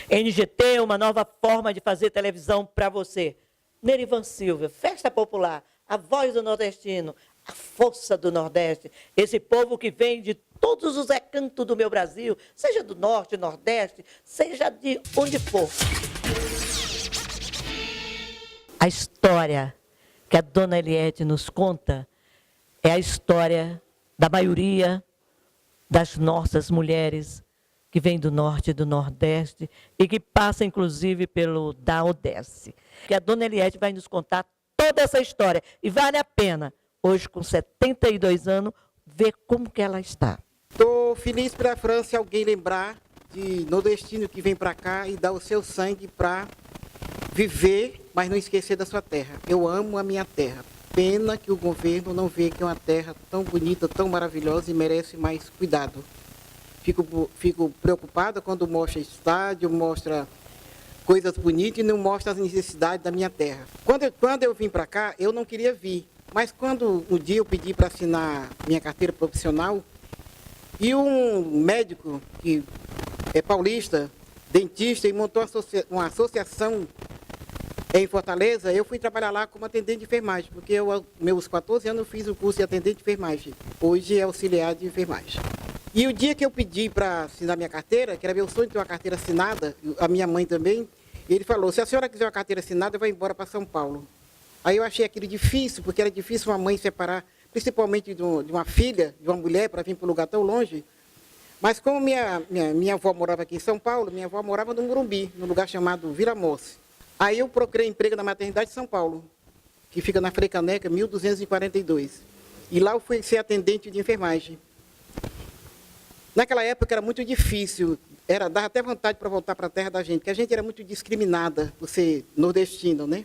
NGT, uma nova forma de fazer televisão para você. Nerivan Silva, Festa Popular, a voz do nordestino, a força do Nordeste. Esse povo que vem de todos os recantos do meu Brasil, seja do Norte, Nordeste, seja de onde for. A história que a dona Eliette nos conta é a história da maioria das nossas mulheres que vem do Norte e do Nordeste e que passa, inclusive, pelo da Odesse. Que a dona Eliette vai nos contar toda essa história. E vale a pena, hoje, com 72 anos, ver como que ela está. Estou feliz para a França alguém lembrar de nordestino que vem para cá e dá o seu sangue para viver, mas não esquecer da sua terra. Eu amo a minha terra. Pena que o governo não vê que é uma terra tão bonita, tão maravilhosa e merece mais cuidado. Fico preocupada quando mostra estádio, mostra coisas bonitas e não mostra as necessidades da minha terra. Quando eu vim para cá, eu não queria vir. Mas quando um dia eu pedi para assinar minha carteira profissional, e um médico que é paulista, dentista, e montou uma associação em Fortaleza, eu fui trabalhar lá como atendente de enfermagem, porque eu, aos meus 14 anos, eu fiz o curso de atendente de enfermagem. Hoje é auxiliar de enfermagem. E o dia que eu pedi para assinar minha carteira, que era meu sonho ter uma carteira assinada, a minha mãe também, ele falou, se a senhora quiser uma carteira assinada, vai embora para São Paulo. Aí eu achei aquilo difícil, porque era difícil uma mãe separar, principalmente de uma filha, de uma mulher, para vir para um lugar tão longe. Mas como minha avó morava aqui em São Paulo, minha avó morava no Morumbi, num lugar chamado Vila Moça. Aí eu procurei emprego na maternidade de São Paulo, que fica na Frei Caneca, 1242. E lá eu fui ser atendente de enfermagem. Naquela época era muito difícil, dava até vontade para voltar para a terra da gente, porque a gente era muito discriminada por ser nordestino, né?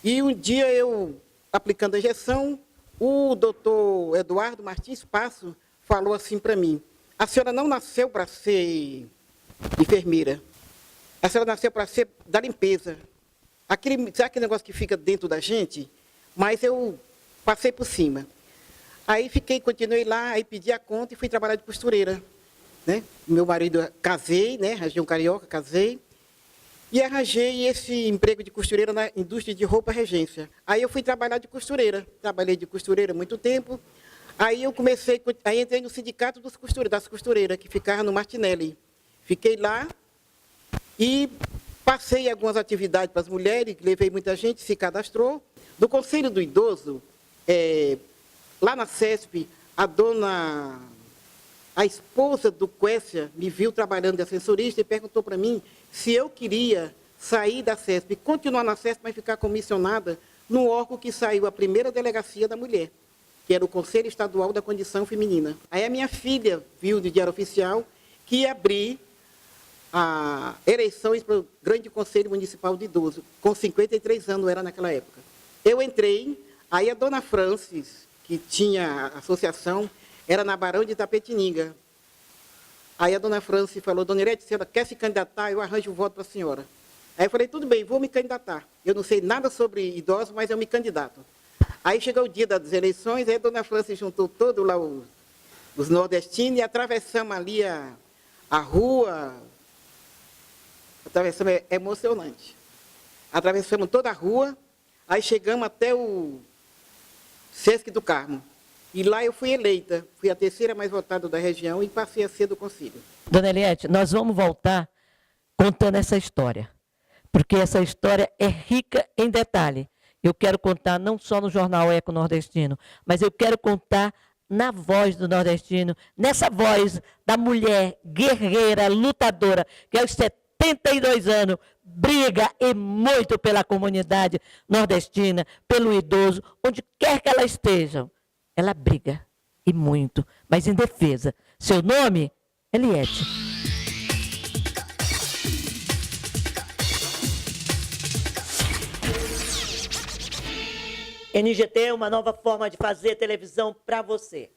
E um dia eu, aplicando a injeção, o doutor Eduardo Martins Passo falou assim para mim, a senhora não nasceu para ser enfermeira, a senhora nasceu para ser da limpeza. Sabe aquele negócio que fica dentro da gente? Mas eu passei por cima. Aí continuei lá, aí pedi a conta e fui trabalhar de costureira. Né? Meu marido, casei, né? Arranjei um carioca, casei. E arranjei esse emprego de costureira na indústria de roupa regência. Aí eu fui trabalhar de costureira. Trabalhei de costureira há muito tempo. Aí eu aí entrei no sindicato das costureiras, que ficava no Martinelli. Fiquei lá e passei algumas atividades para as mulheres, levei muita gente, se cadastrou. No Conselho do Idoso, lá na CESP, a esposa do Quécia me viu trabalhando de ascensorista e perguntou para mim se eu queria sair da CESP, continuar na CESP, mas ficar comissionada no órgão que saiu a primeira delegacia da mulher, que era o Conselho Estadual da Condição Feminina. Aí a minha filha viu de diário oficial que ia abrir eleições para o Grande Conselho Municipal de Idoso, com 53 anos era naquela época. Eu entrei, aí a dona Francis, que tinha a associação, era na Barão de Itapetininga. Aí a dona Franci falou, dona Eliette, se ela quer se candidatar, eu arranjo o voto para a senhora. Aí eu falei, tudo bem, vou me candidatar. Eu não sei nada sobre idosos, mas eu me candidato. Aí chegou o dia das eleições, aí a dona Franci juntou todos lá os nordestinos e atravessamos ali a rua. Atravessamos, é emocionante. Atravessamos toda a rua, aí chegamos até o Sesc do Carmo. E lá eu fui eleita, fui a terceira mais votada da região e passei a ser do conselho. Dona Eliette, nós vamos voltar contando essa história, porque essa história é rica em detalhe. Eu quero contar não só no jornal Eco Nordestino, mas eu quero contar na voz do nordestino, nessa voz da mulher guerreira, lutadora, que aos 72 anos briga e muito pela comunidade nordestina, pelo idoso, onde quer que ela esteja. Ela briga, e muito, mas em defesa. Seu nome? Eliette. NGT é uma nova forma de fazer televisão para você.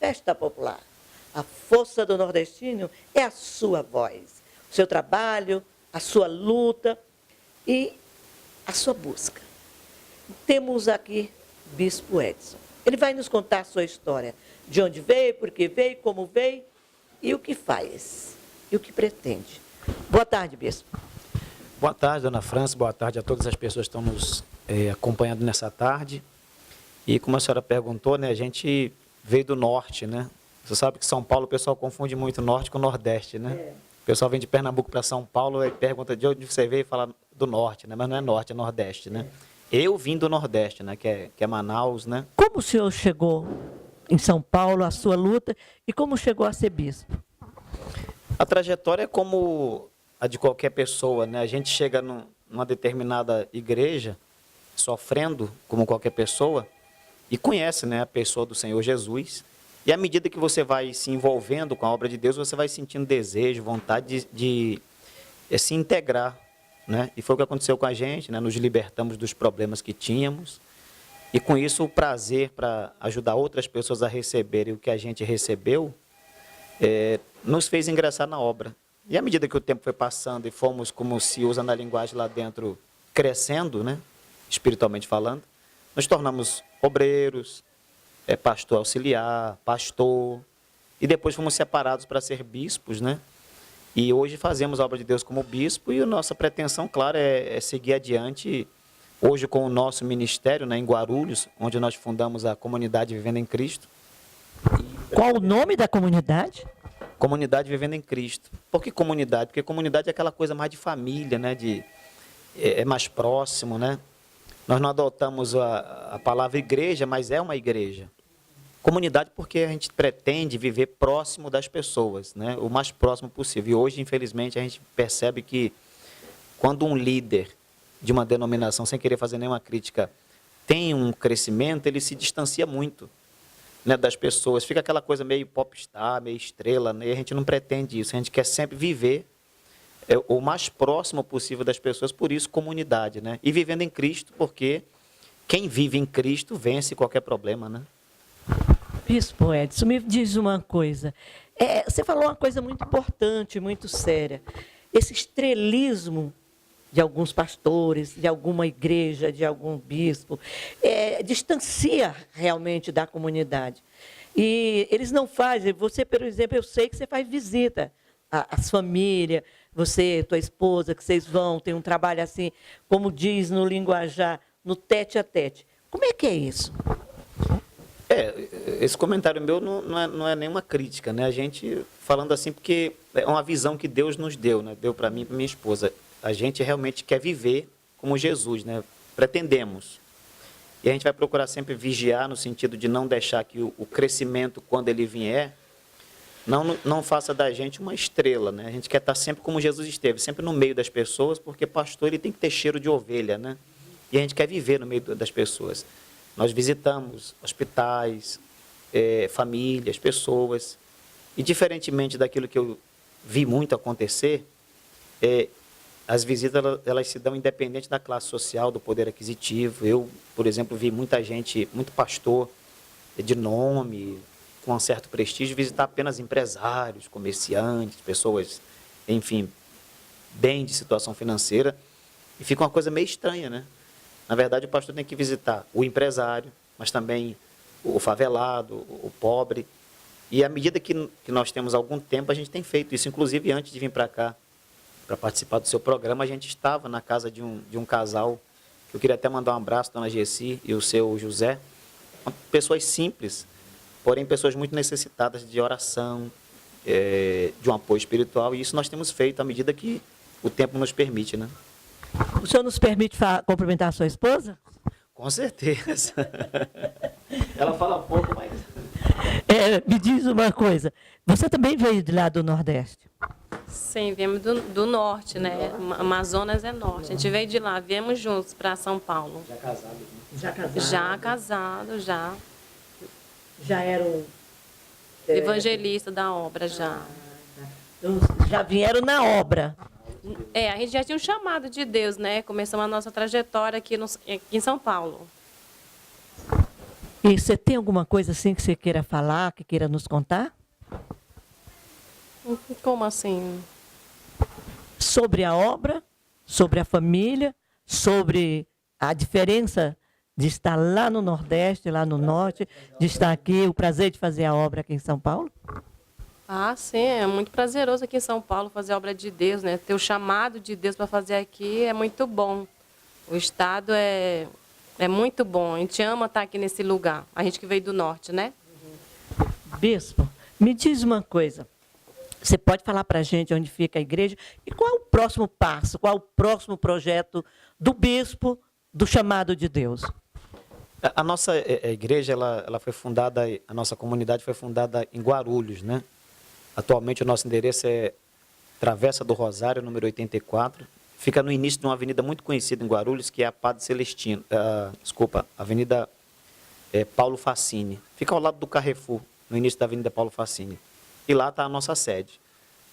Festa Popular. A força do nordestino é a sua voz. O seu trabalho, a sua luta e a sua busca. Temos aqui Bispo Edson. Ele vai nos contar a sua história, de onde veio, por que veio, como veio e o que faz, e o que pretende. Boa tarde, Bispo. Boa tarde, dona França, boa tarde a todas as pessoas que estão nos acompanhando nessa tarde. E como a senhora perguntou, né, a gente veio do norte, né? Você sabe que São Paulo o pessoal confunde muito norte com nordeste, né? O pessoal vem de Pernambuco para São Paulo e pergunta de onde você veio e fala do norte, né? Mas não é norte, é nordeste, né? Eu vim do nordeste, né? Que é Manaus, né? Como o senhor chegou em São Paulo, a sua luta, e como chegou a ser bispo? A trajetória é como a de qualquer pessoa, né? A gente chega numa determinada igreja, sofrendo como qualquer pessoa, e conhece, né, a pessoa do Senhor Jesus. E à medida que você vai se envolvendo com a obra de Deus, você vai sentindo desejo, vontade de se integrar, né? E foi o que aconteceu com a gente, né? Nos libertamos dos problemas que tínhamos. E com isso o prazer para ajudar outras pessoas a receberem o que a gente recebeu, nos fez ingressar na obra. E à medida que o tempo foi passando e fomos, como se usa na linguagem lá dentro, crescendo, né? Espiritualmente falando, nos tornamos obreiros, pastor auxiliar, pastor, e depois fomos separados para ser bispos, né? E hoje fazemos a obra de Deus como bispo e a nossa pretensão, claro, é seguir adiante, hoje com o nosso ministério, né, em Guarulhos, onde nós fundamos a Comunidade Vivendo em Cristo. Qual o nome da comunidade? Comunidade Vivendo em Cristo. Por que comunidade? Porque comunidade é aquela coisa mais de família, né? É mais próximo, né? Nós não adotamos a palavra igreja, mas é uma igreja. Comunidade porque a gente pretende viver próximo das pessoas, né? O mais próximo possível. E hoje, infelizmente, a gente percebe que quando um líder de uma denominação, sem querer fazer nenhuma crítica, tem um crescimento, ele se distancia muito, né, das pessoas. Fica aquela coisa meio popstar, meio estrela, né? E a gente não pretende isso. A gente quer sempre viver o mais próximo possível das pessoas, por isso comunidade, né? E vivendo em Cristo, porque quem vive em Cristo vence qualquer problema, né? Bispo Edson, me diz uma coisa. Você falou uma coisa muito importante, muito séria. Esse estrelismo de alguns pastores, de alguma igreja, de algum bispo, distancia realmente da comunidade. E eles não fazem. Você, por exemplo, eu sei que você faz visita às famílias, você, tua esposa, que vocês vão, tem um trabalho assim, como diz no linguajar, no tete a tete. Como é que é isso? Esse comentário meu não é nenhuma crítica, né? A gente falando assim porque é uma visão que Deus nos deu, né? Deu para mim e para minha esposa. A gente realmente quer viver como Jesus, né? Pretendemos. E a gente vai procurar sempre vigiar no sentido de não deixar que o crescimento, quando ele vier, não faça da gente uma estrela, né? A gente quer estar sempre como Jesus esteve, sempre no meio das pessoas, porque pastor ele tem que ter cheiro de ovelha, né? E a gente quer viver no meio das pessoas. Nós visitamos hospitais, famílias, pessoas, e diferentemente daquilo que eu vi muito acontecer, as visitas elas se dão independente da classe social, do poder aquisitivo. Eu, por exemplo, vi muita gente, muito pastor de nome, com um certo prestígio, visitar apenas empresários, comerciantes, pessoas, enfim, bem de situação financeira, e fica uma coisa meio estranha, né? Na verdade, o pastor tem que visitar o empresário, mas também o favelado, o pobre. E à medida que nós temos algum tempo, a gente tem feito isso. Inclusive, antes de vir para cá, para participar do seu programa, a gente estava na casa de um casal, que eu queria até mandar um abraço, dona Gessi e o seu José. Pessoas simples, porém pessoas muito necessitadas de oração, de um apoio espiritual. E isso nós temos feito à medida que o tempo nos permite, né? O senhor nos permite cumprimentar a sua esposa? Com certeza. Ela fala pouco, mas... Me diz uma coisa. Você também veio de lá do Nordeste? Sim, viemos do norte, né? Amazonas é norte. A gente veio de lá, viemos juntos para São Paulo. Já casado, né? Já casado? Já casado, já. Já eram... Evangelista da obra, já. Então, já vieram na obra. A gente já tinha um chamado de Deus, né? Começamos a nossa trajetória aqui em São Paulo. E você tem alguma coisa assim que você queira falar, que queira nos contar? Como assim? sobre a obra, sobre a família, sobre a diferença de estar lá no Nordeste, lá no Norte, de estar aqui, o prazer de fazer a obra aqui em São Paulo? Ah, sim, é muito prazeroso aqui em São Paulo fazer a obra de Deus, né? Ter o chamado de Deus para fazer aqui é muito bom. O estado é muito bom. A gente ama estar aqui nesse lugar. A gente que veio do norte, né? Bispo, me diz uma coisa. Você pode falar para a gente onde fica a igreja e qual é o próximo passo, qual é o próximo projeto do bispo, do chamado de Deus? A nossa igreja, ela foi fundada, a nossa comunidade foi fundada em Guarulhos, né? Atualmente o nosso endereço é Travessa do Rosário, número 84. Fica no início de uma avenida muito conhecida em Guarulhos, que é a Padre Celestino. Avenida Paulo Facini. Fica ao lado do Carrefour, no início da Avenida Paulo Facini. E lá está a nossa sede.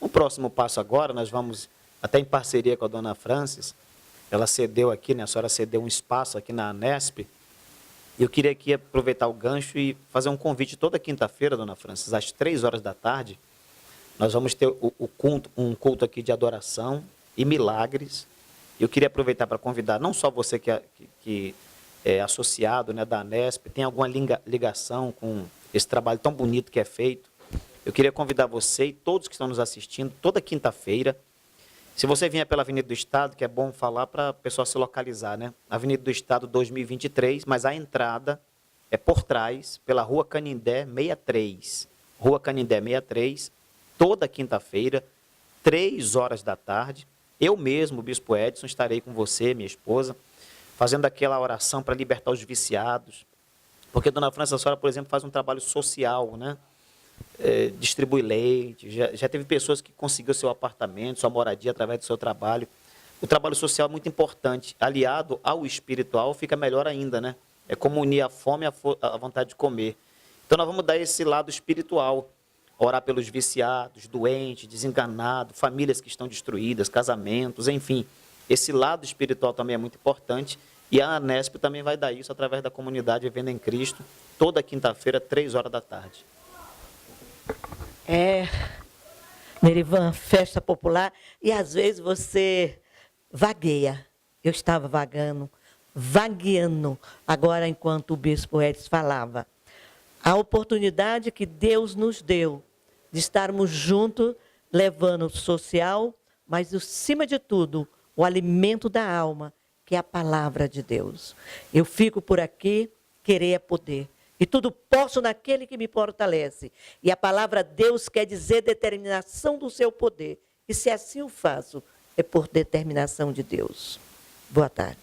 O próximo passo agora, nós vamos, até em parceria com a dona Francis, ela cedeu aqui, né? A senhora cedeu um espaço aqui na Anesp. E eu queria aqui aproveitar o gancho e fazer um convite toda quinta-feira, dona Francis, às 3 horas da tarde. Nós vamos ter um culto aqui de adoração e milagres. Eu queria aproveitar para convidar não só você que é associado, né, da Anesp, tem alguma ligação com esse trabalho tão bonito que é feito. Eu queria convidar você e todos que estão nos assistindo, toda quinta-feira. Se você vier pela Avenida do Estado, que é bom falar para a pessoa se localizar, né? Avenida do Estado 2023, mas a entrada é por trás, pela Rua Canindé 63. Rua Canindé 63, toda quinta-feira, 3 horas da tarde. Eu mesmo, o Bispo Edson, estarei com você, minha esposa, fazendo aquela oração para libertar os viciados. Porque dona França, a senhora, por exemplo, faz um trabalho social, né? Distribui leite, já teve pessoas que conseguiram seu apartamento, sua moradia através do seu trabalho. O trabalho social é muito importante, aliado ao espiritual fica melhor ainda, né? É como unir a fome à vontade de comer. Então nós vamos dar esse lado espiritual, orar pelos viciados, doentes, desenganados, famílias que estão destruídas, casamentos, enfim. Esse lado espiritual também é muito importante e a Anesp também vai dar isso através da comunidade Vivendo em Cristo, toda quinta-feira, 3 horas da tarde. Nerivan, festa popular, e às vezes você vagueia. Eu estava vagueando, agora enquanto o Bispo Edson falava. A oportunidade que Deus nos deu de estarmos juntos, levando o social, mas, acima de tudo, o alimento da alma, que é a palavra de Deus. Eu fico por aqui, querer é poder. E tudo posso naquele que me fortalece. E a palavra Deus quer dizer determinação do seu poder. E se assim o faço, é por determinação de Deus. Boa tarde.